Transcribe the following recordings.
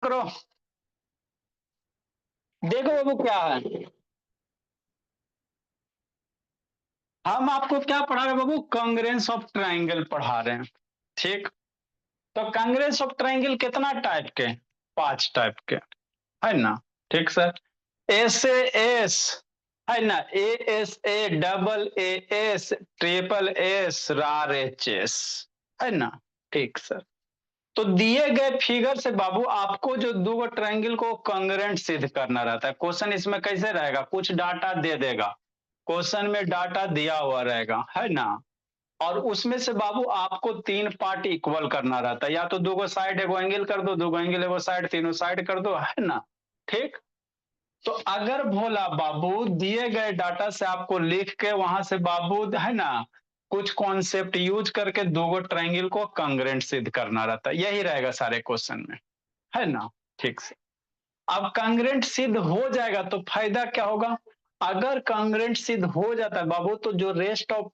करो। देखो बाबू क्या है, हम आपको क्या पढ़ा रहे हैं बाबू, कांग्रेंस ऑफ ट्राइंगल पढ़ा रहे हैं। ठीक, तो कांग्रेस ऑफ ट्राइंगल कितना टाइप के, 5 टाइप के, है ना। ठीक सर। एस ए एस, है ना, A S A, double A S, triple S, रार एच एस, है ना। ठीक सर। तो दिए गए फिगर से बाबू आपको जो दो ट्रायंगल को कांग्रेंट सिद्ध करना रहता है। क्वेश्चन इसमें कैसे रहेगा, कुछ डाटा दे देगा, क्वेश्चन में डाटा दिया हुआ रहेगा, है ना। और उसमें से बाबू आपको 3 पार्ट इक्वल करना रहता है, या तो दो साइड एगो एंगल कर दो, दो एंगल एगो साइड, तीनों साइड कर दो, है ना। ठीक। तो अगर भोला बाबू दिए गए डाटा से आपको लिख के वहां से बाबू, है ना, कुछ कॉन्सेप्ट यूज करके दो ट्रायंगल को कांग्रेंट सिद्ध करना रहता है, यही रहेगा सारे क्वेश्चन में, है ना। ठीक से। अब कांग्रेंट सिद्ध हो जाएगा तो फायदा क्या होगा, अगर कांग्रेंट सिद्ध हो जाता है बाबू तो जो रेस्ट ऑफ,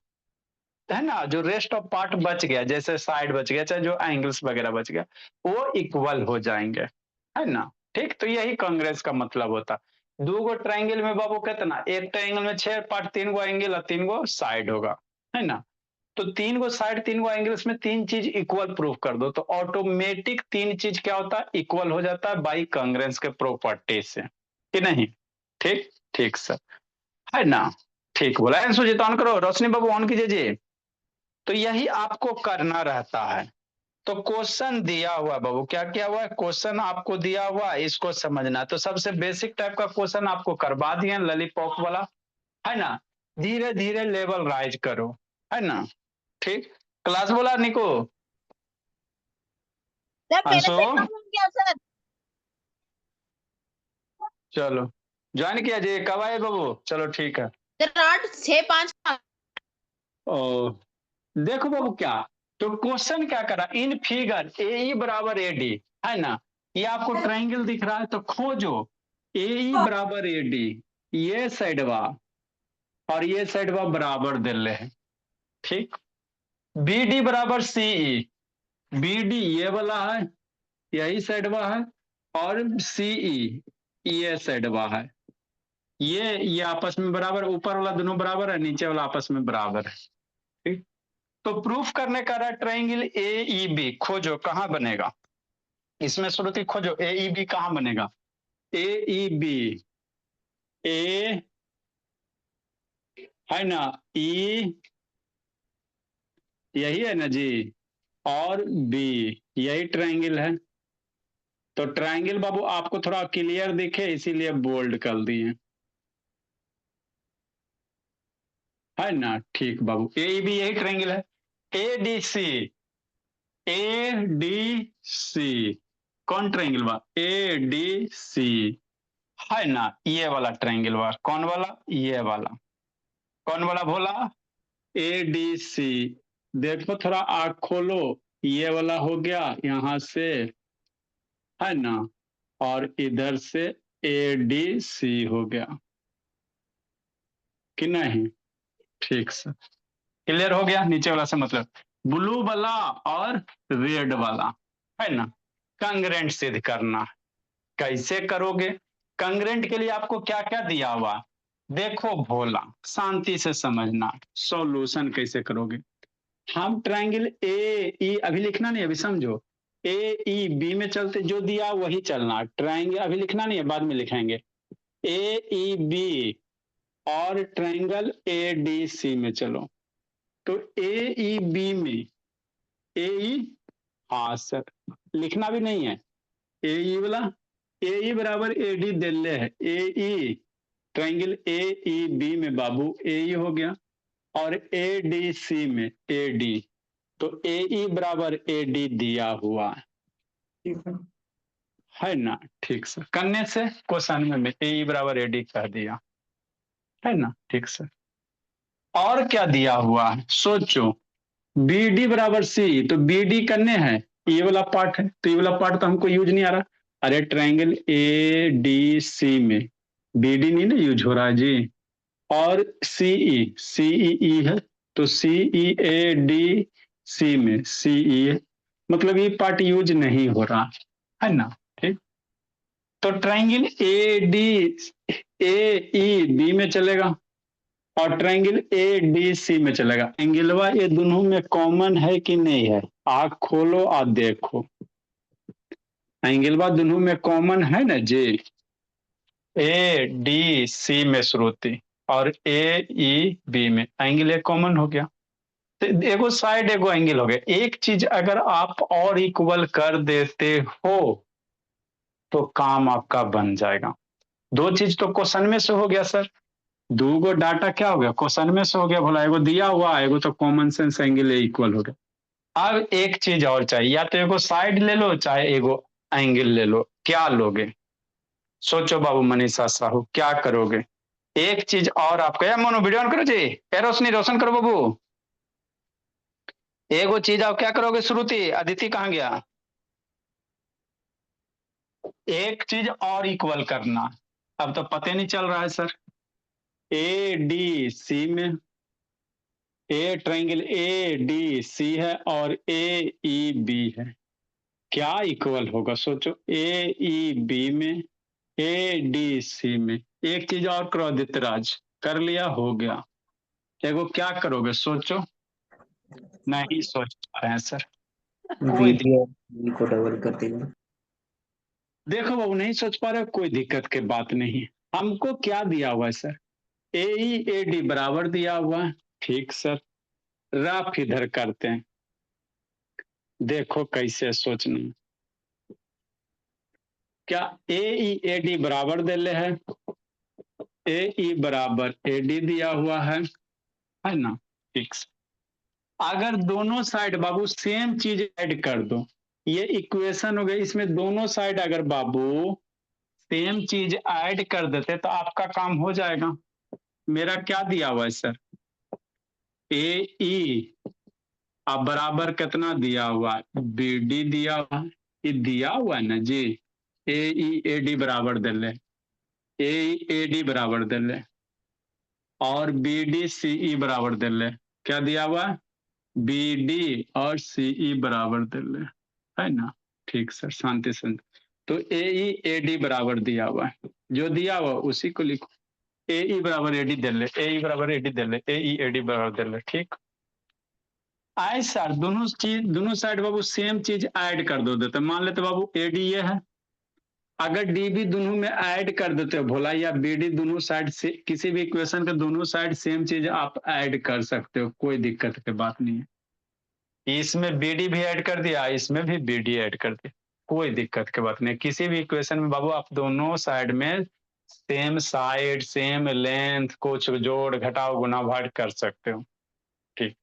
है ना, जो रेस्ट ऑफ पार्ट बच गया, जैसे साइड बच गया, चाहे जो एंगल्स वगैरह बच गया, वो इक्वल हो जाएंगे, है ना। ठीक, तो यही कांग्रेस का मतलब होता है। दो गो ट्रायंगल में बाबू कितना, एक ट्रायंगल में 6 पार्ट, 3 गो एंगल और 3 गो साइड होगा, है ना। तो 3 गो साइड, 3 गो एंगल्स में 3 चीज इक्वल प्रूफ कर दो तो ऑटोमेटिक 3 चीज क्या होता है, इक्वल हो जाता है बाई कांग्रेंस के प्रॉपर्टी से, कि नहीं। ठीक। ठीक सर, है ना। ठीक बोला, सुजीत ऑन करो, रोशनी बाबू ऑन कीजिए जी। तो यही आपको करना रहता है। तो क्वेश्चन दिया हुआ बाबू, क्या किया हुआ है, क्वेश्चन आपको दिया हुआ है, इसको समझना है। तो सबसे बेसिक टाइप का क्वेश्चन आपको करवा दिए लॉलीपॉप वाला, है ना। धीरे धीरे लेवल राइज करो, है ना। ठीक। क्लास बोला निको, सर मेरे अंशु, से कम हो गया सर। चलो ज्वाइन किया जी, कब आए बाबू, चलो ठीक है। सर 8 6 5 ओ, देखो बाबू क्या, तो क्वेश्चन क्या करा, इन फिगर ए ई बराबर ए डी, है ना। ये आपको ट्रायंगल दिख रहा है तो खोजो ए ई बराबर ए डी, ये साइडवा और ये साइडवा बराबर दे रहे हैं। ठीक। बी डी बराबर सी ई, बी डी ये वाला है, यही साइडवा है, और सी ई ये साइडवा है, ये आपस में बराबर, ऊपर वाला दोनों बराबर है, नीचे वाला आपस में बराबर है। ठीक। तो प्रूफ करने का रहा ट्रायंगल ए ई बी, खोजो कहां बनेगा, इसमें श्रुति खोजो ए ई बी कहां बनेगा, ए ई बी, ए, है ना, ई, यही है ना जी, और बी, यही ट्रायंगल है। तो ट्रायंगल बाबू आपको थोड़ा क्लियर दिखे इसीलिए बोल्ड कर दिए, है ना। ठीक बाबू, ए बी यही ट्रायंगल है। ए डी सी, ए डी सी कौन ट्रायंगल बा, ए डी सी, है ना, ये वाला ट्रायंगल बा, कौन वाला, ये वाला, कौन वाला भोला, ए डी सी। देखो थोड़ा आंख खोलो, ये वाला हो गया यहां से, है ना, और इधर से ए डी सी हो गया, कि नहीं। ठीक से क्लियर हो गया, नीचे वाला से मतलब ब्लू वाला और रेड वाला, है ना, कंग्रेंट सिद्ध करना। कैसे करोगे, कंग्रेंट के लिए आपको क्या क्या दिया हुआ, देखो भोला, शांति से समझना, सॉल्यूशन कैसे करोगे। हम ट्रायंगल ए ई अभी लिखना नहीं, अभी समझो, ए ई बी में चलते, जो दिया वही चलना, ट्रायंगल अभी लिखना नहीं है, बाद में लिखेंगे। ए ई बी और ट्रायंगल ए डी सी में चलो, तो ए ई बी में, ए ई, हाँ सर, लिखना भी नहीं है, ए ई वाला, ए ई बराबर ए डी दिल्ले है, ए ई, ट्रायंगल ए ई बी में बाबू ए ई हो गया, और ए डी सी में ए डी, तो ए ई बराबर ए डी दिया हुआ है ना। ठीक से करने से क्वेश्चन में ए ई बराबर ए डी कह दिया, है ना। ठीक से, और क्या दिया हुआ है सोचो, बी डी बराबर सी, तो बी डी करने हैं, ये वाला पार्ट है, तो ये वाला पार्ट तो हमको यूज नहीं आ रहा। अरे ट्रायंगल ए डी सी में बी डी नहीं ना यूज हो रहा है जी, और सीई, सीई है, तो सीई ए डी सी में सीई है, मतलब ये पार्ट यूज नहीं हो रहा, है ना। ठीक। तो triangle A D A E B में चलेगा और ट्राइंगल ए डी सी में चलेगा। एंगलवा ये दोनों में कॉमन है कि नहीं है? आंख खोलो और देखो, एंगलवा दोनों में कॉमन है ना जी। ए डी सी में श्रुति और ए ई बी में एंगल एक कॉमन हो गया। तो एगो साइड एगो एंगल हो गया। एक चीज अगर आप और इक्वल कर देते हो तो काम आपका बन जाएगा। दो चीज तो क्वेश्चन में से हो गया सर, दो गो डाटा क्या हो गया क्वेश्चन में से हो गया। भला एगो दिया हुआ, एगो तो कॉमन सेंस एंगल इक्वल हो गया। अब एक चीज और चाहिए, या तो एगो साइड ले लो चाहे एगो एंगल ले लो। क्या लोगे? सोचो बाबू मनीषा साहू, क्या करोगे? एक चीज और आपको, या मोनो वीडियो ऑन करो जी, ए रोशनी रोशन करो बाबू। एगो चीज आप क्या करोगे श्रुति? अदिति कहाँ गया? एक चीज और इक्वल करना। अब तो पता नहीं चल रहा है सर। ए डी सी में ए ट्राइंगल ए डी सी है और ए ई बी है, क्या इक्वल होगा सोचो? ए ई बी में ए डी सी में। एक चीज और करो आदित्य राज, कर लिया, हो गया। एगो क्या करोगे सोचो? नहीं सोच पा रहे हैं सर। कोई बी और बी को डबल कर देना। देखो बाबू नहीं सोच पा रहे हो, कोई दिक्कत की बात नहीं। हमको क्या दिया हुआ है sir? A E A D बराबर दिया हुआ है। ठीक सर, रफ इधर करते हैं, देखो कैसे सोचना। क्या ए ई ए डी बराबर दे ले है? ए ई बराबर ए डी दिया हुआ है ना? ठीक। अगर दोनों साइड बाबू सेम चीज ऐड कर दो, ये इक्वेशन हो गई, इसमें दोनों साइड अगर बाबू सेम चीज ऐड कर देते तो आपका काम हो जाएगा। मेरा क्या दिया हुआ है सर? ए ई अब बराबर कितना दिया हुआ है? बी डी दिया हुआ है, ये दिया हुआ है ना जी। ए ई ए डी बराबर दे ले, ए डी बराबर दे ले और बी डी सी ई बराबर दे ले। क्या दिया हुआ है? बी डी और सी ई बराबर दे ले, है ना? ठीक सर, शांति शांति। तो ए ई ए डी बराबर दिया हुआ है, जो दिया हुआ उसी को लिखो। ए ई बराबर ए डी दे ले, ए ई बराबर ए डी दे ले, ए ई ए डी बराबर दे ले। ठीक, आए सर दोनों चीज, दोनों साइड बाबू सेम चीज ऐड कर दो देते। मान लेते बाबू ए डी ये है, अगर डी बी दोनों में ऐड कर देते हो भोला, या बी डी, दोनों साइड से किसी भी इक्वेशन के दोनों साइड सेम चीज आप ऐड कर सकते हो, कोई दिक्कत की बात नहीं है। इसमें बी डी भी ऐड कर दिया, इसमें भी बी डी ऐड कर दिया, कोई दिक्कत की बात नहीं। किसी भी इक्वेशन में बाबू आप दोनों साइड में सेम साइड सेम लेंथ कुछ जोड़ घटाव गुना भाग कर सकते हो। ठीक,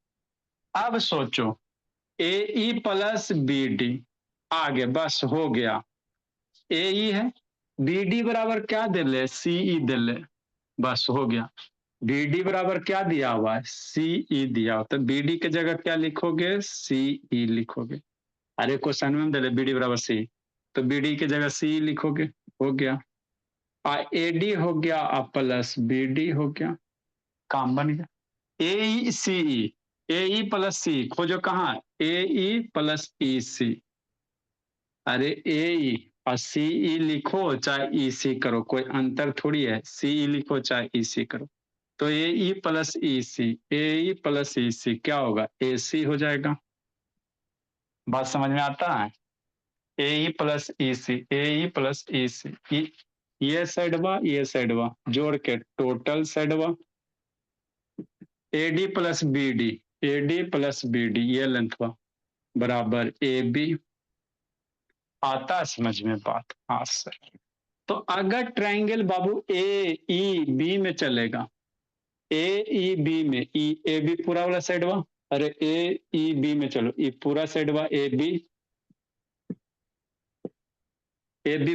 अब सोचो ए ई प्लस बी डी, आगे बस हो गया। ए ई है, बी डी बराबर क्या दे ले? सी ई दे ले, बस हो गया। बी डी बराबर क्या दिया हुआ है? सी ई दिया हुआ, तो बी डी की जगह क्या लिखोगे? सी ई लिखोगे। अरे क्वेश्चन में दे ले बी डी बराबर सी, तो बी डी की जगह सी लिखोगे, हो गया। ए डी हो गया और प्लस बी डी हो गया, काम बन गया। ए ई सी ई, ए ई प्लस सी खोजो, कहाँ? ए ई प्लस ई सी। अरे ए ई और सी ई लिखो चाहे ई सी करो, कोई अंतर थोड़ी है। सी ई लिखो चाहे ई सी करो, तो ए ई प्लस ई सी, ए ई प्लस ई सी क्या होगा? ए सी हो जाएगा। बात समझ में आता है? ए ई प्लस ई सी, ए ई प्लस ई सी, ये साइडवा जोड़ के टोटल साइडवा A D plus B D, A D plus B D ये लेंथवा बराबर ए बी। आता समझ में बात? हाँ सर। तो अगर ट्रायंगल बाबू ए ई बी में चलेगा, ए ई बी में, ई ए बी पूरा वाला साइडवा, अरे ए ई बी में चलो, ये पूरा साइडवा ए बी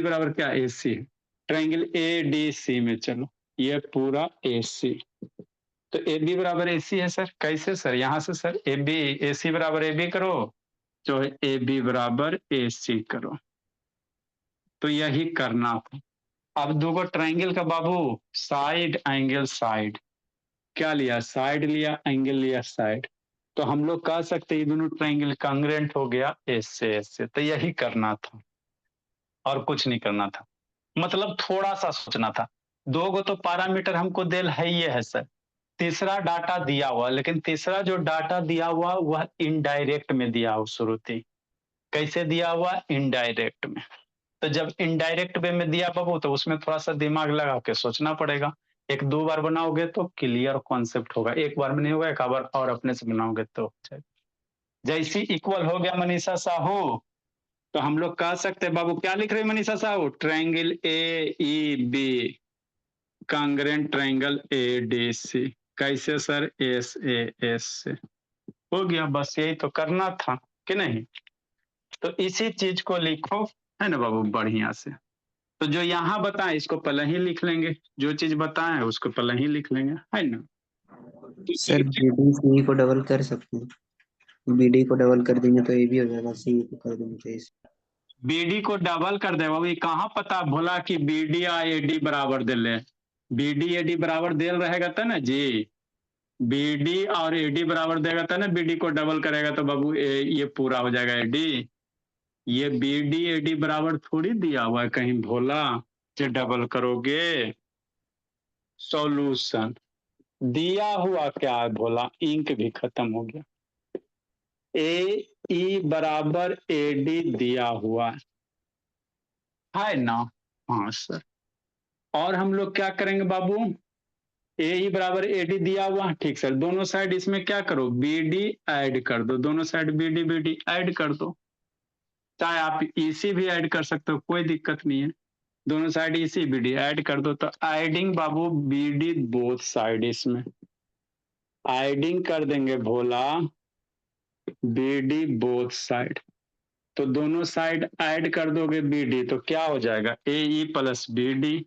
बराबर क्या? ए सी। ट्रायंगल ए डी सी में चलो, ये पूरा ए सी, तो ए बी बराबर ए सी है सर। कैसे सर? यहां से सर ए बी, ए सी बराबर ए बी करो, जो है ए बी बराबर ए सी करो, तो यही करना था। अब दो ट्रायंगल का बाबू साइड एंगल साइड, क्या लिया? साइड लिया, एंगल लिया साइड, तो हम लोग कह सकते ये दोनों ट्रायंगल कांग्रेंट हो गया ऐसे ऐसे। तो यही करना था और कुछ नहीं करना था। मतलब थोड़ा सा सोचना था। दो गो तो पैरामीटर हमको देल है ये है सर, तीसरा डाटा दिया हुआ, लेकिन तीसरा जो डाटा दिया हुआ वह इनडायरेक्ट में दिया हुआ श्रुति। कैसे दिया हुआ? इनडायरेक्ट में। तो जब इनडायरेक्ट वे में दिया बाबू तो उसमें थोड़ा सा दिमाग लगा के सोचना पड़ेगा। एक दो बार बनाओगे तो क्लियर कॉन्सेप्ट होगा, एक बार में नहीं होगा, एक बार और अपने से बनाओगे तो जैसी इक्वल हो गया मनीषा साहू, तो हम लोग कह सकते हैं बाबू, क्या लिख रहे हैं Manisha Sahu? Triangle A E B congruent triangle A D C. कैसे सर? एस ए एस से हो गया, बस यही तो करना था कि नहीं? तो इसी चीज को लिखो, है ना बाबू, बढ़िया से। तो जो यहाँ बताए इसको पहले ही लिख लेंगे, जो चीज बताए उसको पहले ही लिख लेंगे, है ना? तो सर बीडी सी को डबल कर सकते हैं, बीडी को डबल कर देंगे तो ये भी हो जाएगा, सी को कर देंगे तो AC। बीडी को डबल कर दे बाबू, ये कहाँ पता भोला कि बीडी और एडी बराबर दे ले? बीडी एडी बराबर देल रहेगा था ना जी, बीडी और एडी बराबर देगा था ना, बीडी को डबल करेगा तो बाबू ये पूरा हो जाएगा एडी। ये बीडी एडी बराबर थोड़ी दिया हुआ है कहीं भोला, जो डबल करोगे। सॉल्यूशन दिया हुआ क्या है भोला? इंक भी खत्म हो गया। ए ई बराबर ए डी दिया हुआ है ना? हाँ सर। और हम लोग क्या करेंगे बाबू? ए ई बराबर ए डी दिया हुआ, ठीक सर। दोनों साइड इसमें क्या करो? बी डी ऐड कर दो, दोनों साइड बी डी ऐड कर दो। चाहे आप इसी भी ऐड कर सकते हो, कोई दिक्कत नहीं है। दोनों साइड इसी बी डी ऐड कर दो, तो एडिंग बाबू बी डी बोथ साइड, इसमें एडिंग कर देंगे भोला बी डी बोथ साइड। तो दोनों साइड ऐड कर दोगे बी डी तो क्या हो जाएगा? A E plus B D,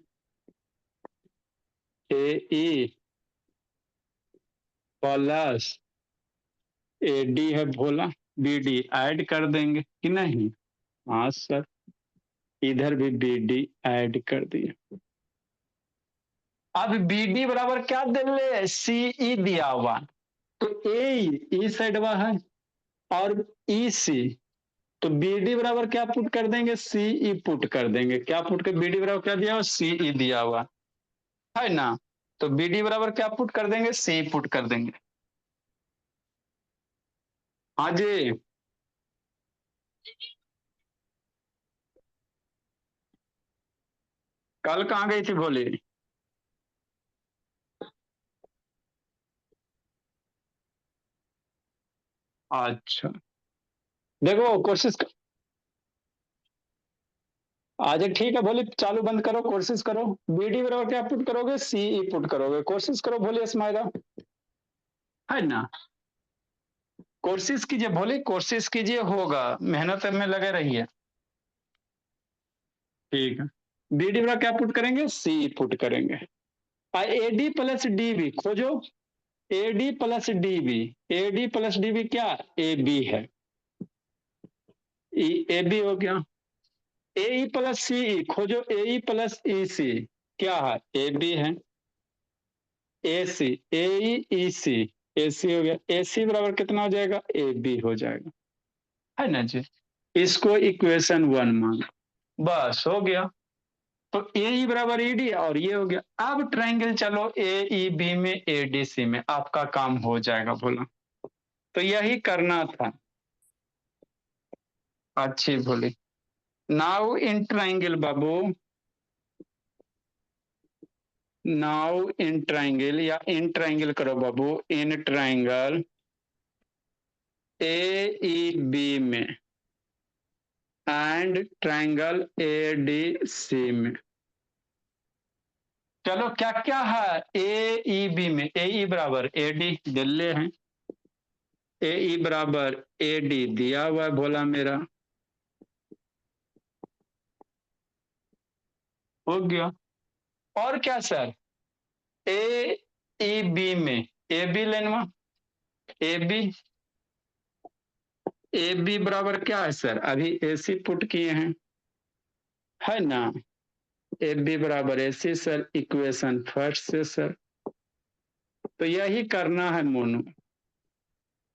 A E plus A D है भोला, बी डी ऐड कर देंगे कि नहीं? हाँ सर, इधर भी बी डी ऐड कर दिए। अब बी डी बराबर क्या दे ले? सी ई दिया हुआ, तो ए ई साइड हुआ है और ई सी, तो बी डी बराबर क्या पुट कर देंगे? सी ई पुट कर देंगे। क्या पुट कर? बी डी बराबर क्या दिया हुआ? सी ई दिया हुआ है ना? तो बी डी बराबर क्या पुट कर देंगे? सी पुट कर देंगे। हाँ जी, कल कहाँ गई थी भोली? अच्छा, देखो कोशिश कर, आज ठीक है भोली, चालू बंद करो, कोशिश करो। बी डी बराबर क्या पुट करोगे? सी ई पुट करोगे। कोशिश करो भोली स्माइला, है ना? कोशिश कीजिए भोली, कोशिश कीजिए, होगा। मेहनत में लगे रहिए। ठीक है, बी डी बराबर क्या पुट करेंगे? सी पुट करेंगे। A D plus D B खोजो। A D plus D B, A D plus D B क्या? ए बी है। ए बी हो गया। ए ई प्लस सी ई खोजो, ए ई प्लस ई सी क्या है? ए बी है। ए सी, ए ई सी, ए सी हो गया। ए सी बराबर कितना हो जाएगा? ए बी हो जाएगा, है ना जी? इसको इक्वेशन 1 मान, बस हो गया। तो ए ई बराबर ई डी और ये हो गया। अब ट्रायंगल चलो ए ई बी में ए डी सी में, आपका काम हो जाएगा बोला। तो यही करना था। अच्छी बोली। नाउ इन ट्रायंगल बाबू, नाउ इन ट्रायंगल या इन ट्रायंगल करो बाबू, इन ट्रायंगल ए ई बी में and triangle A D C में। चलो क्या क्या है ए ई बी में? ए ई बराबर ए डी दिल्ली है, ए ई बराबर ए डी दिया हुआ है भोला मेरा, हो गया। और क्या सर? ए ई बी में ए बी लेना, ए बी, ए बी बराबर क्या है सर? अभी ए सी पुट किए हैं, है ना? ए बी बराबर A C sir, equation first से सर। तो यही करना है मोनू।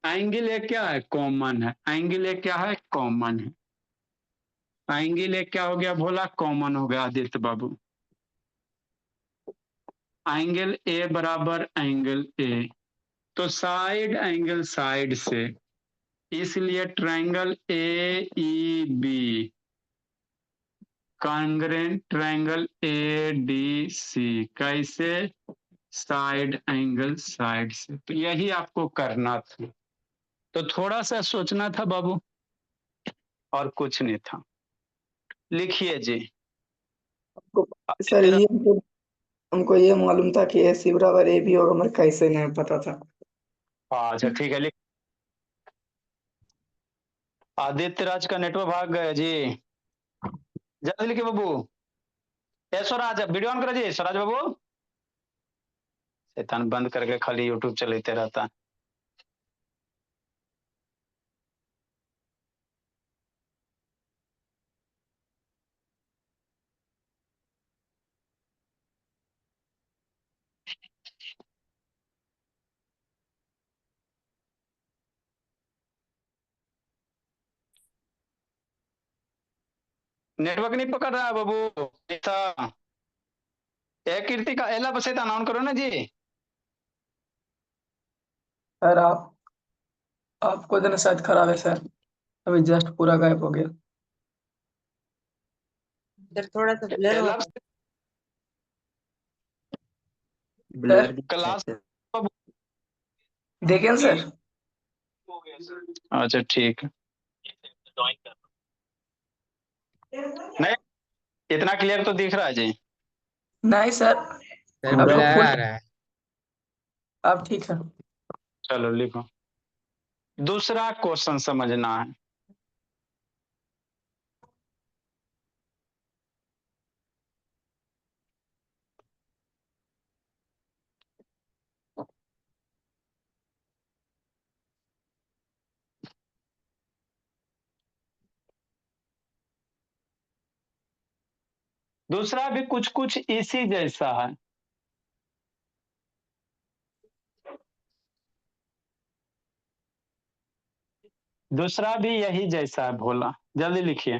एंगल ए क्या है? कॉमन है। एंगल ए क्या है? कॉमन है। एंगल ए क्या हो गया भोला, कॉमन हो गया आदित्य बाबू। एंगल ए बराबर एंगल ए, तो साइड एंगल साइड से, इसलिए triangle A E B congruent triangle A D C, कैसे, साइड एंगल साइड से। तो यही आपको करना था, तो थोड़ा सा सोचना था बाबू, और कुछ नहीं था। लिखिए जी। सर ये हमको ये मालूम था कि ए सी बराबर ए भी होगा, मगर कैसे नहीं पता था। अच्छा ठीक है, लिख। आदित्य राज का नेटवर्क भाग गया जी, जल्दी लिखिए बाबू। ए स्वराज वीडियो ऑन करो जी, स्वराज बाबू। शैतान बंद करके खाली यूट्यूब चलाते रहता है। नेटवर्क नहीं पकड़ रहा है बाबू। ए कीर्ति का एला बसे ऑन करो ना जी। सर आपको दिन शायद खराब है सर, अभी जस्ट पूरा गायब हो गया। इधर थोड़ा सा ब्लर हो एला रहा है। ब्लर दिख रहा है क्लास, सर। देखें सर। अच्छा ठीक है, नहीं इतना क्लियर तो दिख रहा है जी। नहीं सर, सर अब तो ब्लर फुल, आ रहा है। अब ठीक है। चलो लिखो, दूसरा क्वेश्चन समझना है। दूसरा भी कुछ कुछ इसी जैसा है। दूसरा भी यही जैसा है भोला, जल्दी लिखिए।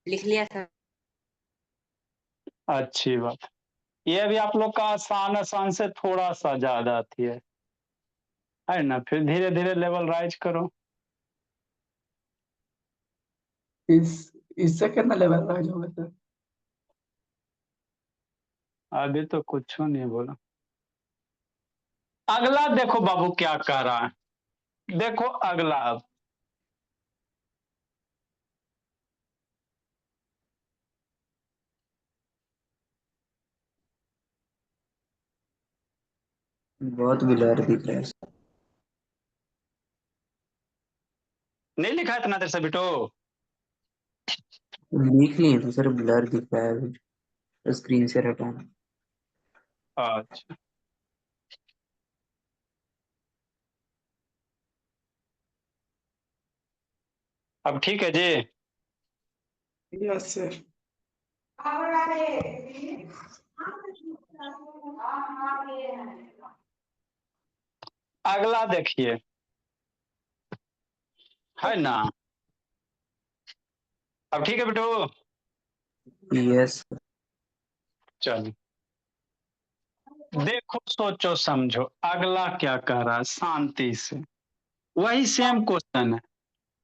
लिख लिया सर। अच्छी बात, ये भी आप लोग का आसान आसान से थोड़ा सा ज्यादा थी है ना, फिर धीरे धीरे लेवल राइज करो। इससे कितना लेवल राइज होगा सर? अभी तो कुछ नहीं बोला। अगला देखो बाबू क्या कह रहा है, देखो अगला। अब बहुत ब्लर दिख रहा है सर। नहीं लिखा इतना देर से बेटो। लिख लिए तो सर ब्लर दिख रहा है अभी, स्क्रीन से हटाना। अच्छा अब ठीक है जी। Yes sir. अगला देखिए, है ना। अब ठीक है बेटो। यस। चलो देखो सोचो समझो, अगला क्या कह रहा है शांति से, वही सेम क्वेश्चन है।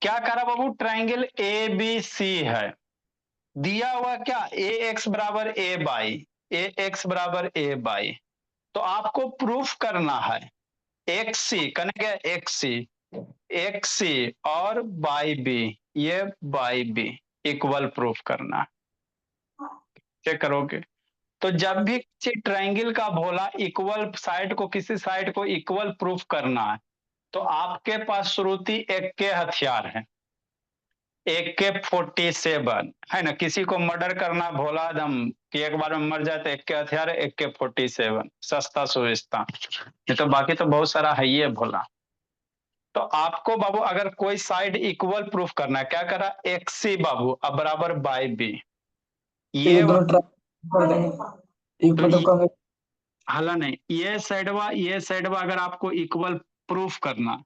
क्या कह रहा बाबू, ट्राइंगल ए बी सी है, दिया हुआ क्या, ए एक्स बराबर ए बाई, ए एक्स बराबर ए बाई। तो आपको प्रूफ करना है एक्स सी, कहने क्या एक्स सी, एक्स सी और बाई बी, ये बाई बी इक्वल प्रूफ करना है। क्या करोगे, तो जब भी किसी ट्रायंगल का भोला इक्वल साइड को, किसी साइड को इक्वल प्रूफ करना है, तो आपके पास श्रुति एक के हथियार है, AK-47 है ना। किसी को मर्डर करना भोला दम कि एक बार में मर जाए, तो AK हथियार है, AK-47 सस्ता सुविस्ता। ये तो बाकी तो बहुत सारा है ही है भोला। तो आपको बाबू अगर कोई साइड इक्वल प्रूफ करना है, क्या करा, एक्स सी बाबू अब बराबर बाई बी, ये ये दोनों ट्राई कर देंगे तो इक्वल का हाला नहीं, ये साइडवा अगर आपको इक्वल प्रूफ करना,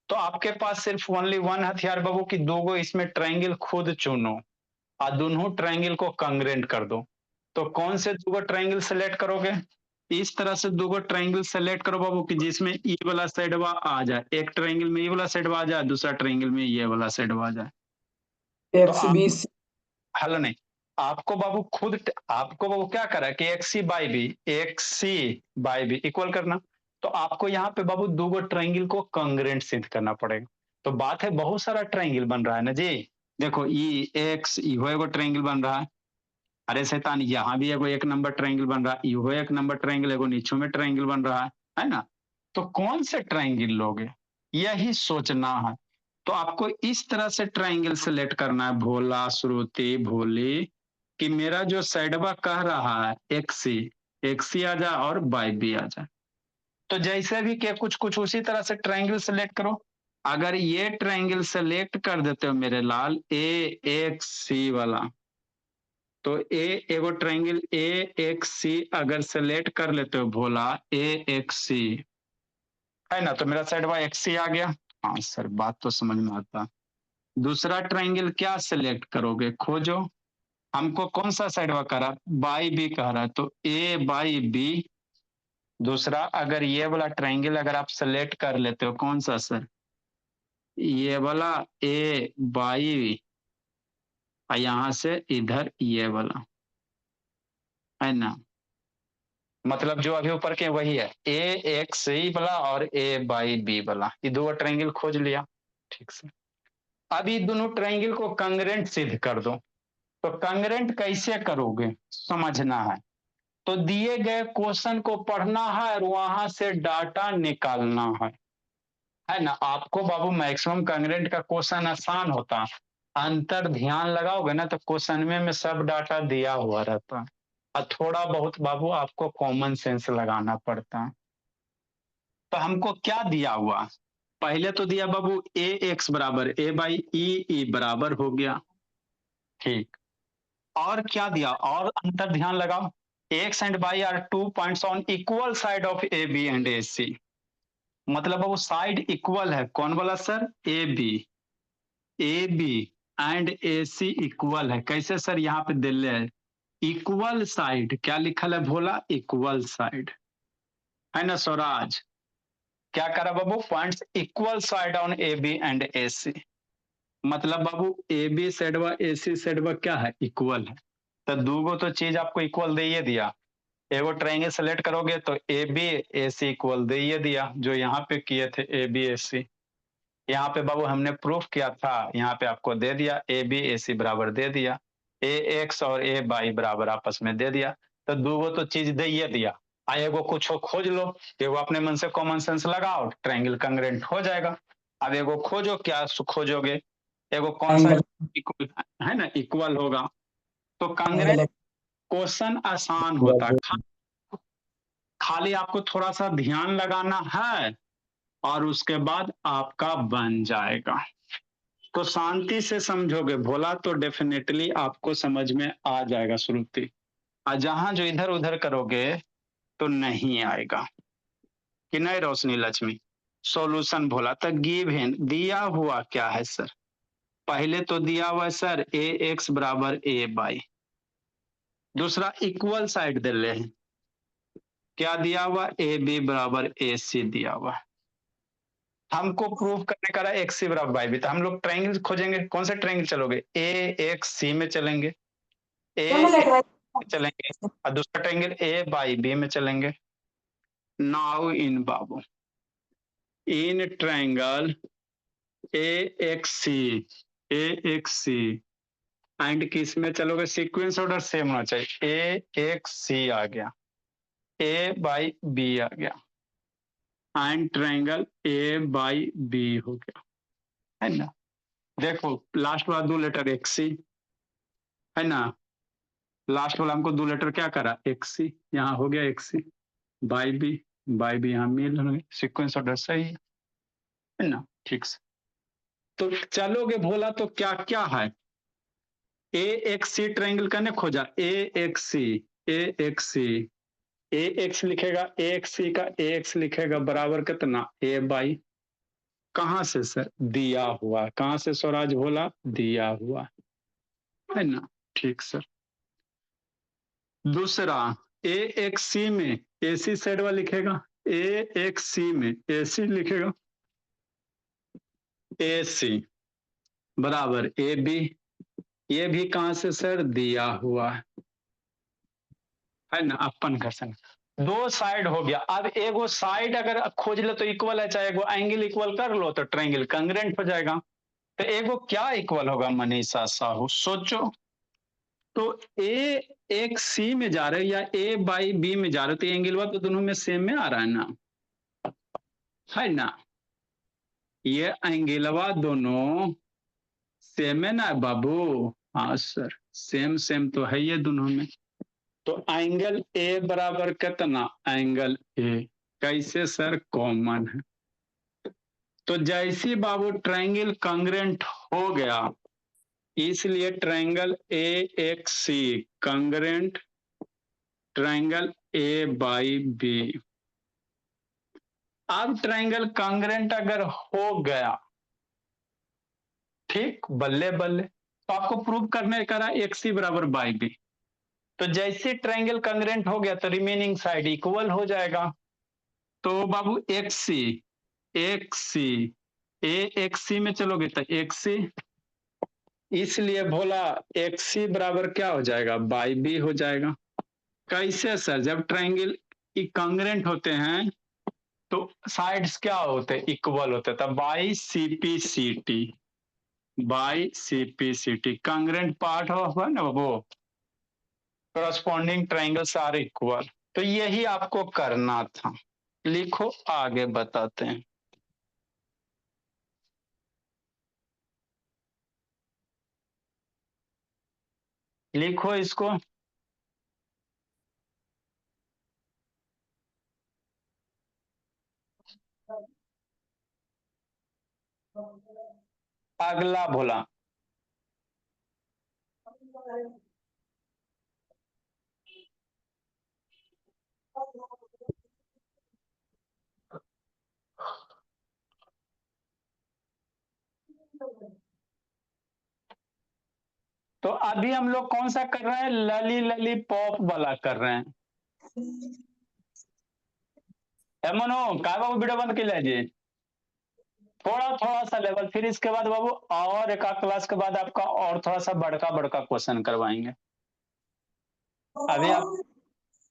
तो आपके पास सिर्फ ओनली वन हथियार बाबू की दोगो इसमें ट्रायंगल खुद चुनो और दोनों ट्रायंगल को कांग्रेंट कर दो। तो कौन से दोगो ट्रायंगल सेलेक्ट करोगे, इस तरह से दोगो ट्रायंगल सेलेक्ट करो बाबू कि जिसमें ई वाला साइडवा आ जाए, एक ट्रायंगल में ई वाला साइडवा आ जाए, दूसरा ट्रायंगल में ये वाला साइडवा आ जाए। तो एक्स आप बी हल नहीं, आपको बाबू क्या करा कि X C by B equal करना। तो आपको यहाँ पे बाबू दोगो ट्रायंगल को कांग्रेंट सिद्ध करना पड़ेगा। तो बात है बहुत सारा ट्रायंगल बन रहा है ना जी, देखो ई एक्स इहो एगो ट्रायंगल बन रहा है, अरे शैतान यहाँ भी एगो एक नंबर ट्रायंगल बन रहा है, इहो एक नंबर ट्रायंगल, एगो नीचों में ट्रायंगल बन रहा है ना। तो कौन से ट्रायंगल लोगे, यही सोचना है। तो आपको इस तरह से ट्रायंगल सेलेक्ट करना है, भोला श्रुति भोली, कि मेरा जो साइडवा कह रहा है एक्सी आ जाए और बाई बी आ जाए। तो जैसे भी क्या कुछ कुछ उसी तरह से ट्रायंगल सेलेक्ट करो। अगर ये ट्रायंगल सेलेक्ट कर देते हो मेरे लाल ए एक्स सी वाला, तो ए एगो ट्रायंगल ए एक्स सी अगर सेलेक्ट कर लेते हो भोला ए एक्स सी, है ना, तो मेरा साइडवा एक्स सी आ गया। हाँ सर बात तो समझ में आता। दूसरा ट्रायंगल क्या सिलेक्ट करोगे, खोजो। हमको कौन सा साइडवा कह रहा, बाई बी कह रहा है, तो ए बाई बी। दूसरा अगर ये वाला ट्रायंगल अगर आप सेलेक्ट कर लेते हो, कौन सा सर, ये वाला ए बाई, और यहां से इधर ये वाला, है ना, मतलब जो अभी ऊपर के वही है, ए एक्स सी वाला और ए बाई बी वाला, ये दो ट्रायंगल खोज लिया। ठीक से अब ये दोनों ट्रायंगल को कांग्रेंट सिद्ध कर दो। तो कांग्रेंट कैसे करोगे समझना है। तो दिए गए क्वेश्चन को पढ़ना है और वहां से डाटा निकालना है ना। आपको बाबू मैक्सिमम कांग्रेंट का क्वेश्चन आसान होता, अंतर ध्यान लगाओगे ना तो क्वेश्चन में सब डाटा दिया हुआ रहता है, और थोड़ा बहुत बाबू आपको कॉमन सेंस लगाना पड़ता है। तो हमको क्या दिया हुआ, पहले तो दिया बाबू ए एक्स बराबर ए बाई ई बराबर हो गया, ठीक। और क्या दिया, और अंतर ध्यान लगाओ, X and Y are 2 points on equal side of A B and A C. मतलब वो साइड इक्वल है, कौन वाला sir, A B and A C equal है। कैसे सर, यहाँ पे दिल्ली है इक्वल साइड, क्या लिखल है भोला, इक्वल साइड, है ना स्वराज। क्या करा बाबू, points equal side on A B and A C. मतलब बाबू ए बी साइडवा ए सी साइडवा क्या है, इक्वल है। तो दूगो तो चीज आपको इक्वल दे ही दिया। एगो ट्रायंगल सेलेक्ट करोगे तो A B A C equal दे ही दिया, जो यहाँ पे किए थे ए बी ए सी। यहाँ पे बाबू हमने प्रूफ किया था, यहाँ पे आपको दे दिया ए बी ए सी बराबर दे दिया, ए एक्स और ए बाई बराबर आपस में दे दिया। तो दूगो तो चीज दे ही दिया, एगो कुछ खोज लो, एगो अपने मन से कॉमन सेंस लगाओ, ट्रायंगल कांग्रेंट हो जाएगा। अब एगो खोजो, क्या खोजोगे, एगो कौन सा एंगल है ना इक्वल होगा। तो कांग्रेंट क्वेश्चन आसान होता है, खाली आपको थोड़ा सा ध्यान लगाना है और उसके बाद आपका बन जाएगा। तो शांति से समझोगे भोला तो डेफिनेटली आपको समझ में आ जाएगा श्रुति, और जहां जो इधर उधर करोगे तो नहीं आएगा कि नहीं रोशनी लक्ष्मी। सॉल्यूशन भोला तो गिवन दिया हुआ क्या है सर, पहले तो दिया हुआ है सर ए एक्स बराबर ए बाई, दूसरा इक्वल साइड दे रहे हैं, क्या दिया हुआ ए बी बराबर ए सी दिया हुआ। हमको प्रूव करने का एक्स सी बराबर बाई बी, तो हम लोग ट्रायंगल खोजेंगे, कौन से ट्रायंगल चलोगे, ए एक्स सी में चलेंगे, ए चलेंगे, और दूसरा ट्रायंगल ए बाई बी में चलेंगे। नाउ इन बाबू इन triangle A X C and किस में चलोगे, सीक्वेंस ऑर्डर सेम होना चाहिए, ए एक्स सी आ गया, ए बाई बी आ गया, and triangle A by B हो गया, है ना। देखो लास्ट वाला दो लेटर एक्स सी, है ना, लास्ट वाला हमको दो लेटर क्या करा, एक्स सी, यहाँ हो गया एक्स सी बाई बी यहाँ मिल रहे, सीक्वेंस ऑर्डर सही है। है ना, ठीक से। तो चलोगे भोला तो क्या क्या है, ए एक्स सी ट्रायंगल करने खोजा, ए एक्स सी, ए एक्स सी, ए एक्स लिखेगा, ए एक्स सी का ए एक्स लिखेगा बराबर कितना, ए बाई, कहां से सर, दिया हुआ, कहां से स्वराज भोला, दिया हुआ, है ना, ठीक सर। दूसरा, ए एक्स सी में ए सी साइड वाला लिखेगा, ए एक्स सी में ए सी लिखेगा, ए सी बराबर ए बी, ये भी कहां से सर, दिया हुआ है ना, अपन घर्षण। दो साइड हो गया। अब एगो साइड अगर खोज लो तो इक्वल है, चाहे एगो एंगल इक्वल कर लो तो ट्रायंगल कांग्रेंट हो जाएगा। तो एगो क्या इक्वल होगा मनीषा साहू, सोचो। तो ए एक सी में जा रहे हो या ए बाई बी में जा रहे हो, तो एंगल तो दोनों में सेम में आ रहा है ना, है ना, ये एंगलवा दोनों सेम है ना बाबू, हाँ सर, सेम सेम तो है ये दोनों में। तो एंगल ए बराबर कितना, एंगल ए, कैसे सर, कॉमन है। तो जैसी बाबू ट्रायंगल कांग्रेंट हो गया, इसलिए triangle A X C congruent triangle A by B. अब ट्रायंगल कांग्रेंट अगर हो गया, ठीक, बल्ले बल्ले, तो आपको प्रूव करने करा एक्स सी बराबर बाई बी। तो जैसे ट्रायंगल कांग्रेंट हो गया तो रिमेनिंग साइड इक्वल हो जाएगा। तो बाबू एक्स सी, एक्स सी, ए एक्स सी में चलोगे तो एक्स सी, इसलिए बोला एक्स सी बराबर क्या हो जाएगा, बाई बी हो जाएगा। कैसे सर, जब ट्रायंगल कांग्रेंट होते हैं तो साइड्स क्या होते हैं, इक्वल होते हैं, तब by C P C T, by C P C T congruent part हुआ ना वो, करस्पॉन्डिंग ट्रायंगल्स आर इक्वल। तो यही आपको करना था। लिखो, आगे बताते हैं। लिखो इसको, अगला भोला, तो अभी हम लोग कौन सा कर रहे हैं, लली लली पॉप वाला कर रहे हैं। मनो काय बाबू वीडियो बंद के लीजिए, थोड़ा थोड़ा सा लेवल, फिर इसके बाद बाबू और एक क्लास के बाद आपका और थोड़ा सा बड़का बड़का क्वेश्चन करवाएंगे। अभी आप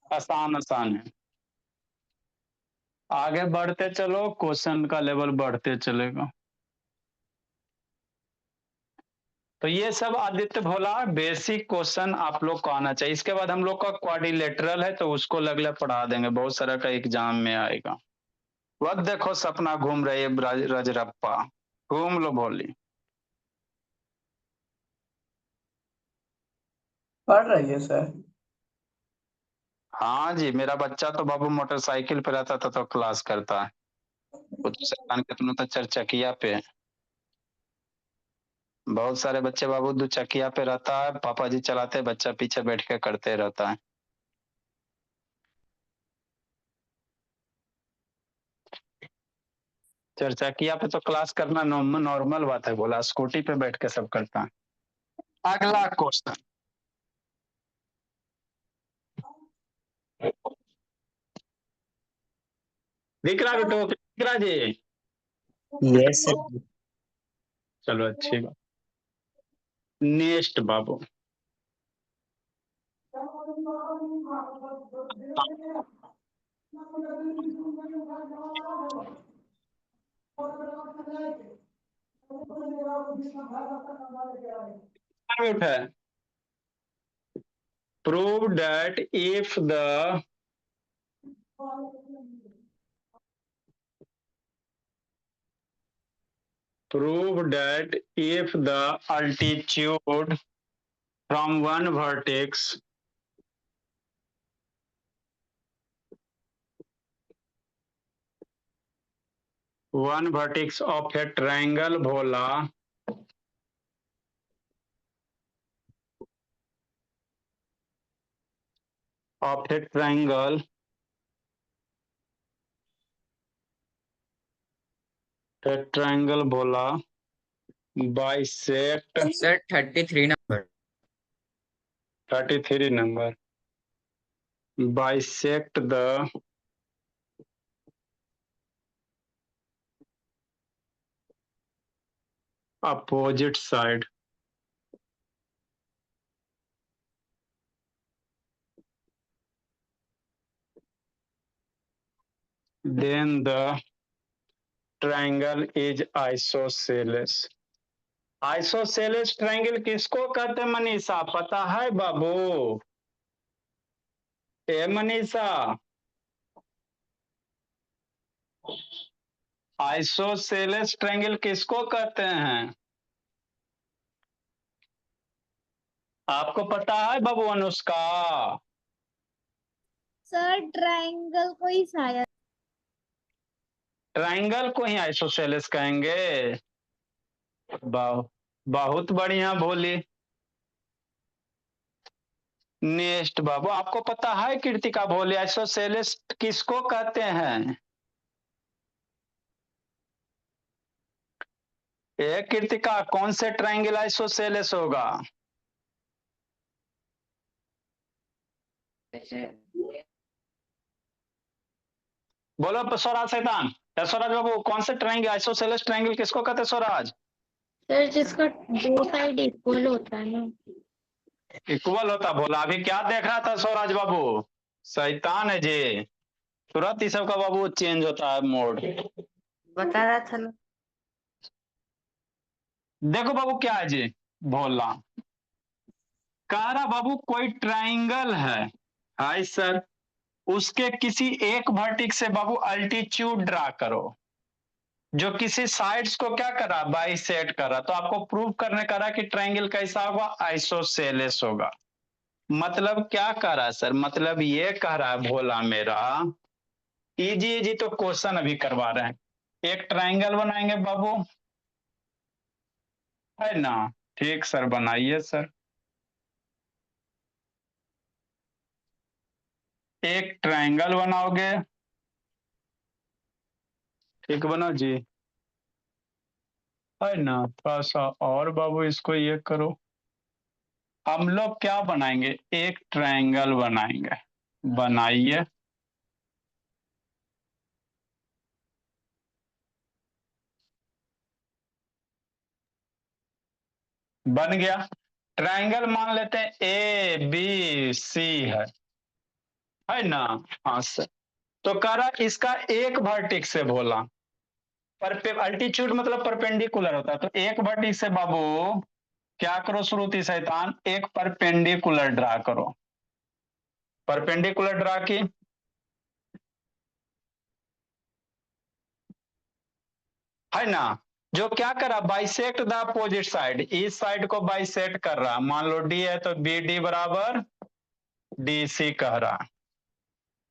आसान आसान है, आगे बढ़ते चलो, क्वेश्चन का लेवल बढ़ते चलेगा। तो ये सब आदित्य भोला बेसिक क्वेश्चन आप लोग को आना चाहिए। इसके बाद हम लोग का क्वाड्रिलेटरल है तो उसको लगले पढ़ा देंगे, बहुत सारा का एग्जाम में आएगा। वह देखो सपना घूम रही है रजरप्पा, घूम लो भोली। पढ़ रही है सर। हाँ जी, मेरा बच्चा तो बाबू मोटरसाइकिल पे रहता था तो क्लास करता है, वो तो शैतान कितनों तो चरचकिया पे है। बहुत सारे बच्चे बाबू दो चकिया पे रहता है, पापा जी चलाते, बच्चा पीछे बैठ के करते रहता है। चरचकिया पे तो क्लास करना नॉर्मल बात है, बोला स्कूटी पे बैठ के सब करता है। अगला क्वेश्चन, दिख रहा बेटो, दिख रहा जी, यस सर। चलो अच्छी बात। नेक्स्ट बाबू, है prove that if the altitude from one vertex one vertex of A triangle Bhola of A triangle Bhola bisect sir 33 number 33 number bisect the opposite side then the triangle is isosceles. Isosceles triangle किसको कहते हैं मनीषा, पता है बाबू? ए Manisha, isosceles triangle किसको कहते हैं? आपको पता है बाबू अनुष्का? सर ट्रायंगल को ही शायद। ट्रायंगल को ही आइसोसेलेस कहेंगे। बहुत बढ़िया बोली। नेक्स्ट बाबू, आपको पता है कृतिका बोले आइसोसेलेस किसको कहते हैं? ए कृतिका, कौन से ट्रायंगल आइसोसेलेस होगा? बोलो स्वराज शैतान, स्वराज बाबू, कौन से ट्रायंगल आइसोसेलेस ट्रायंगल किसको कहते हैं स्वराज? सर जिसका दो साइड इक्वल होता है ना। इक्वल होता बोला। अभी क्या देख रहा था स्वराज बाबू? शैतान है जी, तुरंत ही सबका बाबू चेंज होता है मोड। बता रहा था ना। देखो बाबू क्या है जी, भोला कह रहा बाबू कोई ट्रायंगल है, हाय सर, उसके किसी एक वर्टेक्स से बाबू अल्टीट्यूड ड्रा करो जो किसी साइड्स को क्या करा, बाइसेक्ट करा। तो आपको प्रूव करने करा कि ट्रायंगल कैसा होगा, आइसोसेलेस होगा। मतलब क्या कह रहा है सर? मतलब ये कह रहा है भोला मेरा, इजी इजी तो क्वेश्चन अभी करवा रहे हैं। एक ट्रायंगल बनाएंगे बाबू, है ना? ठीक सर, बनाइए सर। एक ट्रायंगल बनाओगे, ठीक बना जी, है ना? थोड़ा सा और बाबू इसको ये करो। हम लोग क्या बनाएंगे, एक ट्रायंगल बनाएंगे। बनाइए। बन गया। ट्रायंगल मान लेते हैं ए बी सी है ना? हाँ सर। तो कह रहा इसका एक वर्टेक्स से बोला, पर अल्टीट्यूड मतलब परपेंडिकुलर होता है। तो एक वर्टेक्स से बाबू क्या करो श्रुति शैतान, एक परपेंडिकुलर ड्रा करो। परपेंडिकुलर ड्रा की, है ना? जो क्या कर रहा, बाइसेक्ट द अपोजिट साइड, इस साइड को बाइसेक्ट कर रहा। मान लो डी है तो बी डी बराबर डी सी कह रहा।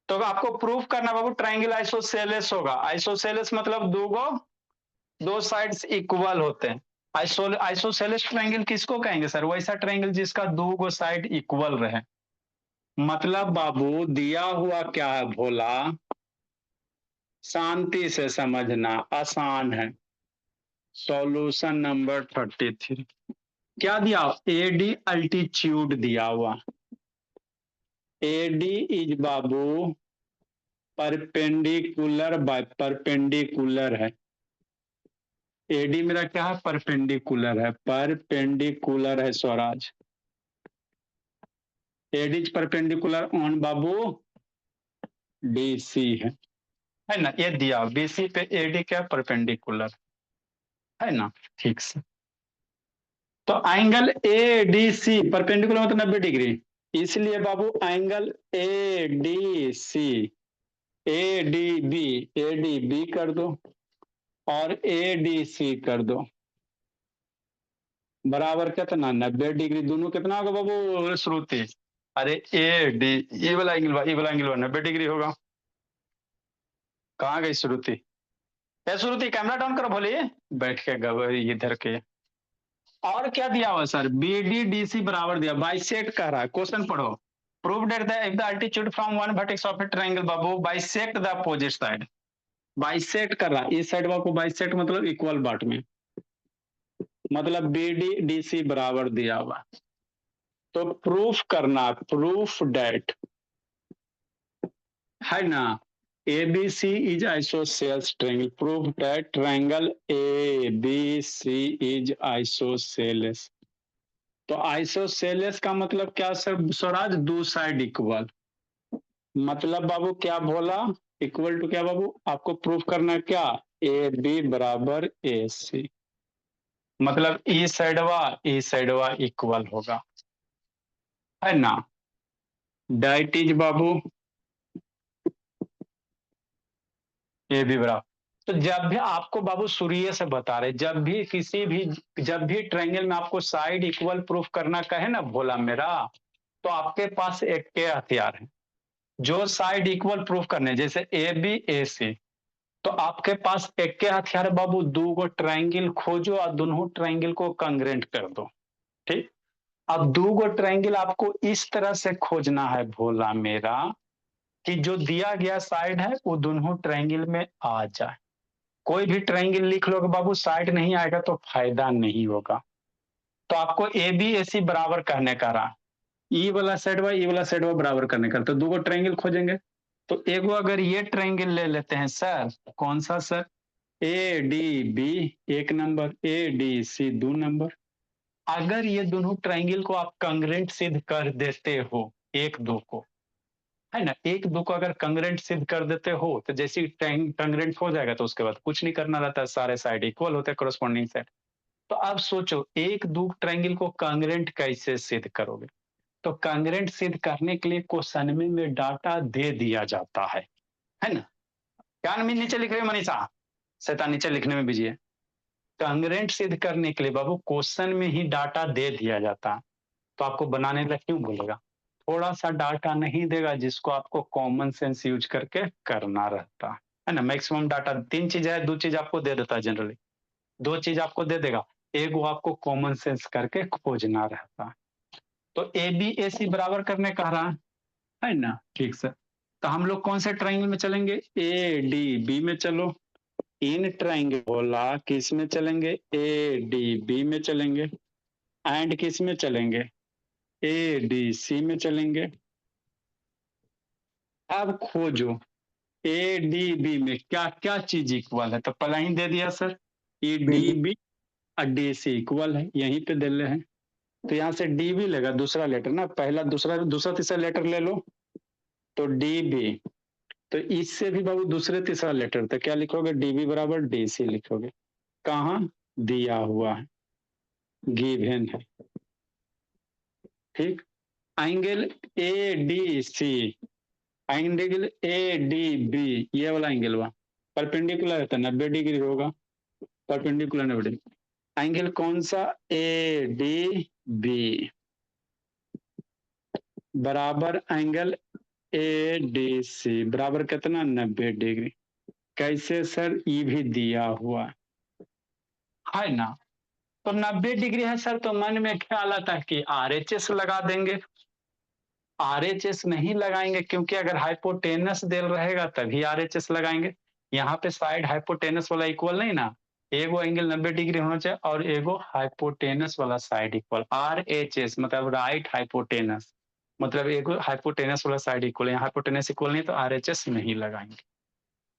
तो आपको प्रूफ करना बाबू ट्रायंगल आइसोसेलेस होगा। आइसोसेलेस मतलब दो साइड्स इक्वल होते हैं। आइसोसेलेस ट्रायंगल किसको कहेंगे सर? वैसा ट्रायंगल जिसका दो साइड इक्वल रहे। मतलब बाबू दिया हुआ क्या है भोला, शांति से समझना, आसान है। सॉल्यूशन नंबर 33 क्या दिया? एडी अल्टीट्यूड दिया हुआ। एडी इज बाबू परपेंडिकुलर बाय परपेंडिकुलर है। एडी मेरा क्या है? परपेंडिकुलर है। परपेंडिकुलर है Swaraj. AD is perpendicular on बाबू डीसी है ना? ये दिया बीसी पे एडी क्या परपेंडिकुलर है ना? ठीक से। तो angle A D C perpendicular मतलब 90 डिग्री, इसलिए बाबू angle A D C, A D B कर दो और ए डी सी कर दो, बराबर कितना? 90 डिग्री। दोनों कितना होगा बाबू श्रुति? अरे ए डी, ये वाला एंगल 90 डिग्री होगा। कहाँ गई श्रुति? श्रुति कैमरा डाउन करो, बोलिए बैठ के इधर के। और क्या दिया हुआ सर, BDDC बराबर दिया, बाइसेक्ट कह रहा है, क्वेश्चन पढ़ो। Prove that the if the altitude from one vertex of A triangle Babu bisect the opposite side. Bisect कर रहा, इस साइड को बाइसेक्ट मतलब इक्वल पार्ट में, मतलब BDDC बराबर दिया हुआ। तो प्रूफ करना, प्रूफ दैट, है ना, ABC is isosceles triangle, prove that triangle ABC is isosceles। तो आइसोसेलेस का मतलब क्या सर स्वराज, दो साइड इक्वल, मतलब बाबू क्या बोला, इक्वल टू क्या बाबू, आपको प्रूफ करना क्या, AB बराबर AC, मतलब ई साइडवा इक्वल होगा, है ना। दैट इज बाबू AB बराबर। तो जब भी आपको बाबू सूर्य से बता रहे, जब भी ट्रायंगल में आपको साइड इक्वल प्रूफ करना कहे ना भोला मेरा, तो आपके पास एक के हथियार है जो साइड इक्वल प्रूफ करने, जैसे ABC, तो आपके पास एक के हथियार है बाबू, दो गो ट्रायंगल खोजो और दोनों ट्रायंगल को कंग्रेंट कर दो, ठीक। अब दो गो ट्रायंगल आपको इस तरह से खोजना है भोला मेरा कि जो दिया गया साइड है वो दोनों ट्रायंगल में आ जाए। कोई भी ट्रायंगल लिख लोगे बाबू, साइड नहीं आएगा तो फायदा नहीं होगा। तो आपको ABAC बराबर करने का रहा, ई वाला साइड व ई वाला साइड व बराबर करने का, तो दो गो ट्रायंगल खोजेंगे। तो एगो अगर ये ट्रायंगल ले लेते हैं सर, कौन सा सर, ADB एक नंबर, ADC दो नंबर। अगर ये दोनों ट्रायंगल को आप कंग्रेंट सिद्ध कर देते हो, एक दो को, है ना, एक दो को अगर कंग्रेंट सिद्ध कर देते हो, तो जैसे कंग्रेंट हो जाएगा तो उसके बाद कुछ नहीं करना रहता है, सारे साइड इक्वल होते हैं कोरस्पॉन्डिंग साइड। तो अब सोचो एक दो ट्रायंगल को कंग्रेंट कैसे सिद्ध करोगे। तो कंग्रेंट सिद्ध करने के लिए क्वेश्चन में डाटा दे दिया जाता है ना। क्या नीचे लिख रहे हो मनीषा, शैतान नीचे लिखने में बिजी है। कंग्रेंट सिद्ध करने के लिए बाबू क्वेश्चन में ही डाटा दे दिया जाता है, तो आपको बनाने का क्यों बोलेगा, थोड़ा सा डाटा नहीं देगा जिसको आपको कॉमन सेंस यूज करके करना रहता है ना। मैक्सिमम डाटा तीन चीज है, दो चीज आपको दे देता है जनरली, दो चीज आपको दे देगा, एक वो आपको कॉमन सेंस करके खोजना रहता है। तो ABAC बराबर करने कह रहा है ना, ठीक सर। तो हम लोग कौन से ट्रायंगल में चलेंगे, ADB में चलो। इन ट्रायंगल बोला किस में चलेंगे, ADB में चलेंगे, एंड किस में चलेंगे, ADC में चलेंगे। अब खोजो ADB में क्या क्या चीज इक्वल है, तो पहला ही दे दिया सर, ADB और DC इक्वल है, यहीं पे दे रहे हैं। तो यहाँ से DB लेगा, दूसरा लेटर ना, पहला दूसरा तीसरा लेटर ले लो, तो DB। तो इससे भी बाबू दूसरे तीसरा लेटर, तो क्या लिखोगे, DB बराबर DC लिखोगे। कहाँ दिया हुआ है, गिवन है, ठीक। एंगल ADC, एंगल ADB, ये वाला एंगल हुआ परपेंडिकुलर है तो 90 डिग्री होगा, परपेंडिकुलर 90 डिग्री। एंगल कौन सा, ADB बराबर एंगल ADC बराबर कितना, 90 डिग्री। कैसे सर, ये भी दिया हुआ है ना। तो 90 डिग्री है सर, तो मन में ख्याल आता है कि RHS लगा देंगे। RHS नहीं लगाएंगे क्योंकि अगर हाइपोटेनस दे रहेगा तभी RHS लगाएंगे। यहाँ पे साइड हाइपोटेनस वाला इक्वल नहीं ना, एगो एंगल 90 डिग्री होना चाहिए और एगो हाइपोटेनस वाला साइड इक्वल, RHS मतलब राइट हाइपोटेनस, मतलब एगो हाइपोटेनस वाला साइड इक्वल, यहाँ हाइपोटेनस इक्वल नहीं तो RHS नहीं लगाएंगे।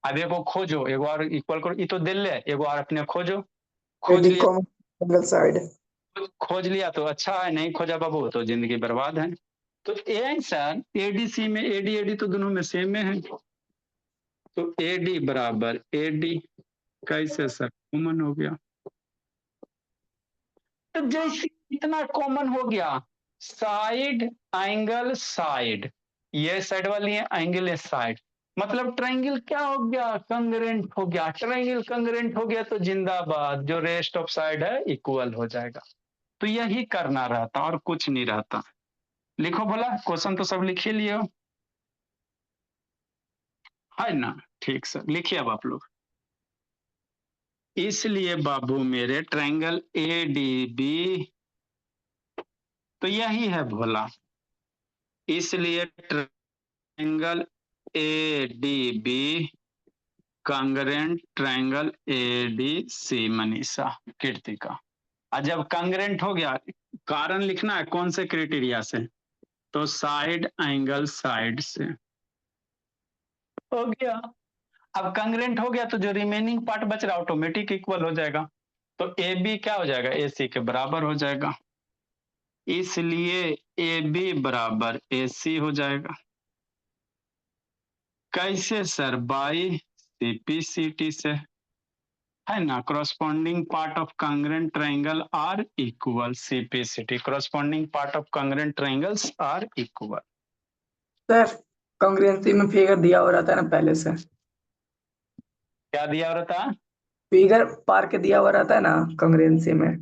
अब एगो खोजो, एगो और इक्वल करो, ये तो दे ले, एगो और अपने खोजो, खोज AD लिया, कॉमन सिंगल साइड। खोज लिया तो अच्छा है, नहीं खोजा बाबू तो जिंदगी बर्बाद है। तो आंसर ADC में AD तो दोनों में सेम में है, तो AD बराबर AD, कैसे सर, कॉमन हो गया। तो जैसे इतना कॉमन हो गया, साइड एंगल साइड, ये साइड वाली है, एंगल है साइड, मतलब ट्रायंगल क्या हो गया, कंग्रेंट हो गया। ट्रायंगल कंग्रेंट हो गया तो जिंदाबाद, जो रेस्ट ऑफ साइड है इक्वल हो जाएगा। तो यही करना रहता और कुछ नहीं रहता। लिखो भला, क्वेश्चन तो सब लिख ही लिए हो, है ना, ठीक सर, लिखिए अब आप लोग। इसलिए बाबू मेरे ट्रायंगल ए डी बी तो यही है भोला, इसलिए triangle A D B congruent triangle A D C Manisha Kirtika. और जब कांग्रेंट हो गया, कारण लिखना है कौन से क्राइटेरिया से, तो साइड एंगल साइड से हो गया। अब कांग्रेंट हो गया तो जो रिमेनिंग पार्ट बच रहा ऑटोमेटिक इक्वल हो जाएगा, तो ए बी क्या हो जाएगा, ए सी के बराबर हो जाएगा, इसलिए ए बी बराबर ए सी हो जाएगा। कैसे सर, बाई सीपीसीटी से, है ना, corresponding part of congruent triangle are equal, CPCT corresponding part of congruent triangles are equal. Sir congruency में फिगर दिया हो रहता है ना पहले से, क्या दिया रहता है, फिगर पार के दिया हुआ रहता है ना कॉन्ग्रुएंसी में।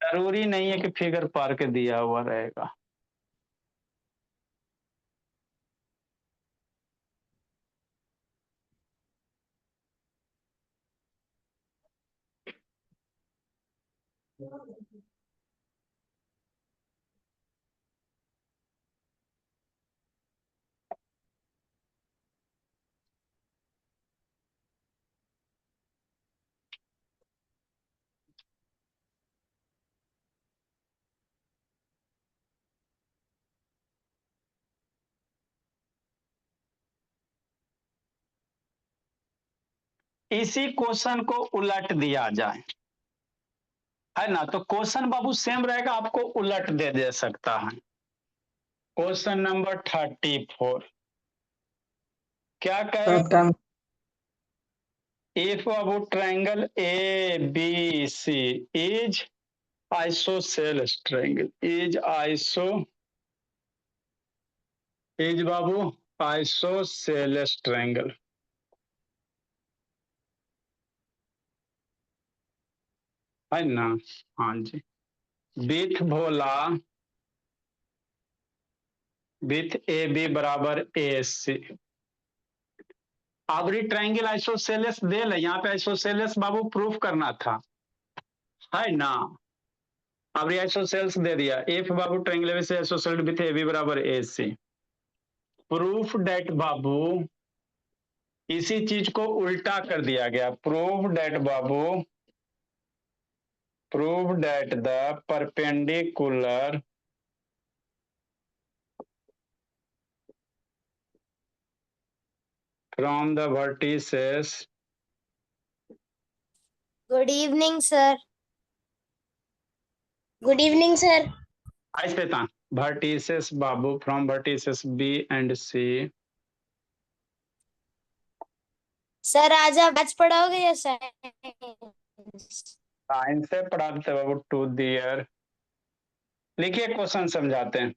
जरूरी नहीं है कि फिगर पार के दिया हुआ रहेगा। इसी क्वेश्चन को उलट दिया जाए, है ना, तो क्वेश्चन बाबू सेम रहेगा, आपको उलट दे सकता है। क्वेश्चन नंबर 34 क्या कहे, सब टाइम इफ बाबू triangle A B C is isosceles triangle, is बाबू आइसोसेलेस ट्रायंगल, है ना, हाँ जी, विथ भोला विथ ए बी बराबर ए सी। आवरी ट्रायंगल आइसोसेलेस दे ले, यहाँ पे आइसोसेलेस बाबू प्रूफ करना था, है ना, आवरी आइसोसेलेस दे दिया, इफ बाबू ट्रायंगल से आइसोसेलेस विथ ए बी बराबर ए सी, प्रूफ डेट बाबू इसी चीज को उल्टा कर दिया गया, प्रूफ डेट बाबू, proof that the perpendicular from the vertices, Good evening, sir. Good evening, sir. ऐसे था vertices Babu from vertices B and C, sir आज पढ़ाओगे या साइंस? साइंस से पढ़ाते बाबू टू दियर। लिखिए क्वेश्चन समझाते हैं।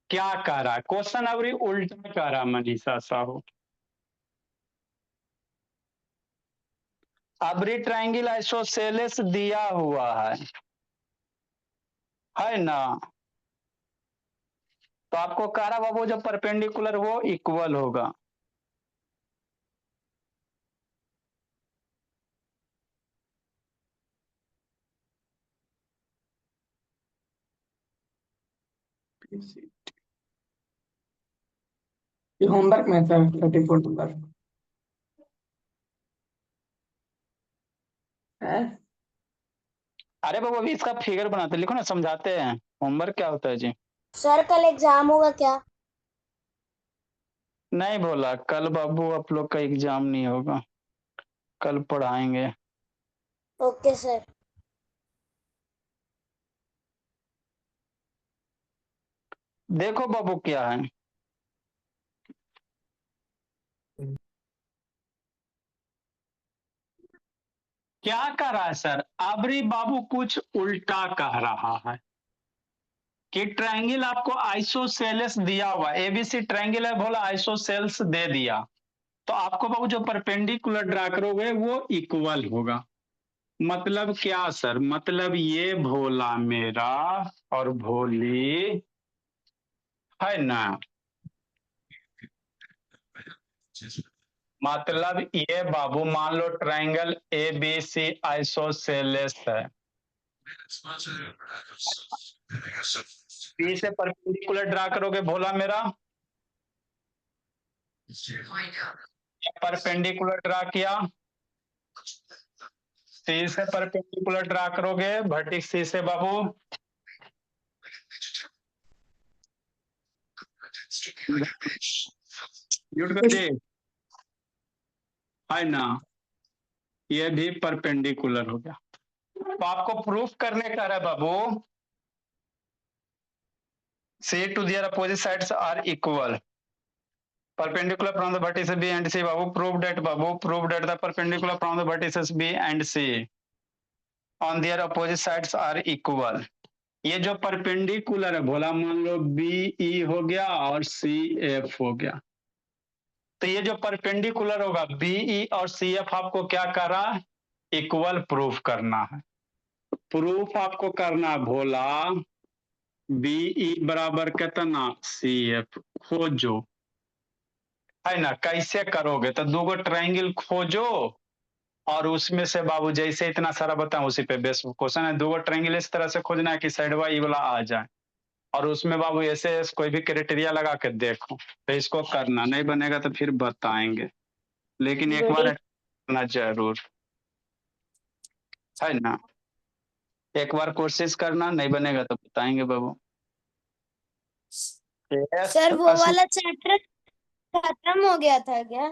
क्या कह रहा है क्वेश्चन, अवरी उल्टा कह रहा मनीषा साहू। अवरी ट्रायंगल आइसोसेलेस दिया हुआ है ना, तो आपको कह रहा बाबू जो परपेंडिकुलर वो इक्वल होगा, ये होमवर्क में था 34 नंबर है। अरे बाबू अभी इसका फिगर बनाते, लिखो ना, समझाते हैं, होमवर्क क्या होता है जी। सर कल एग्जाम होगा क्या? नहीं बोला, कल बाबू आप लोग का एग्जाम नहीं होगा, कल पढ़ाएंगे। Okay sir. देखो बाबू क्या है, क्या कह रहा है सर, अबरी बाबू कुछ उल्टा कह रहा है कि ट्रायंगल आपको आइसोसेलेस दिया हुआ, एबीसी ट्रायंगल है, बोला आइसोसेल्स दे दिया, तो आपको बाबू जो परपेंडिकुलर ड्रा करोगे वो इक्वल होगा, मतलब क्या सर? मतलब ये भोला मेरा और भोली है ना, मतलब ये बाबू मान लो ट्रायंगल ABC आइसोसेलेस है, बी से परपेंडिकुलर ड्रा करोगे भोला मेरा, परपेंडिकुलर ड्रा किया, सी से परपेंडिकुलर ड्रा करोगे वर्टिक्स सी से बाबू, म्यूट कर दे, है ना, ये भी परपेंडिकुलर हो गया। तो आपको प्रूफ करने का है बाबू, C to their opposite sides are equal. Perpendicular from the vertices B and C. Babu, proved that the perpendicular from the vertices B and C on their opposite sides are equal. ये जो perpendicular है भोला, मान लो BE हो गया और CF हो गया, तो ये जो परपेंडिकुलर होगा BE और CF आपको क्या कर रहा है? इक्वल प्रूफ करना है। प्रूफ आपको करना भोला BE बराबर कितना CF खोजो, है ना। कैसे करोगे? तो दो ट्रायंगल खोजो और उसमें से बाबू जैसे इतना सारा बताऊं उसी पे बेस क्वेश्चन है। दो ट्रायंगल इस तरह से खोजना है कि साइड वाई वाला आ जाए, और उसमें बाबू ऐसे कोई भी क्राइटेरिया लगा के देखो, तो इसको करना। नहीं बनेगा तो फिर बताएंगे, लेकिन एक बार करना जरूर, है ना। एक बार कोशिश करना, नहीं बनेगा तो बताएंगे बाबू। सर वो वाला चैप्टर खत्म हो गया था क्या?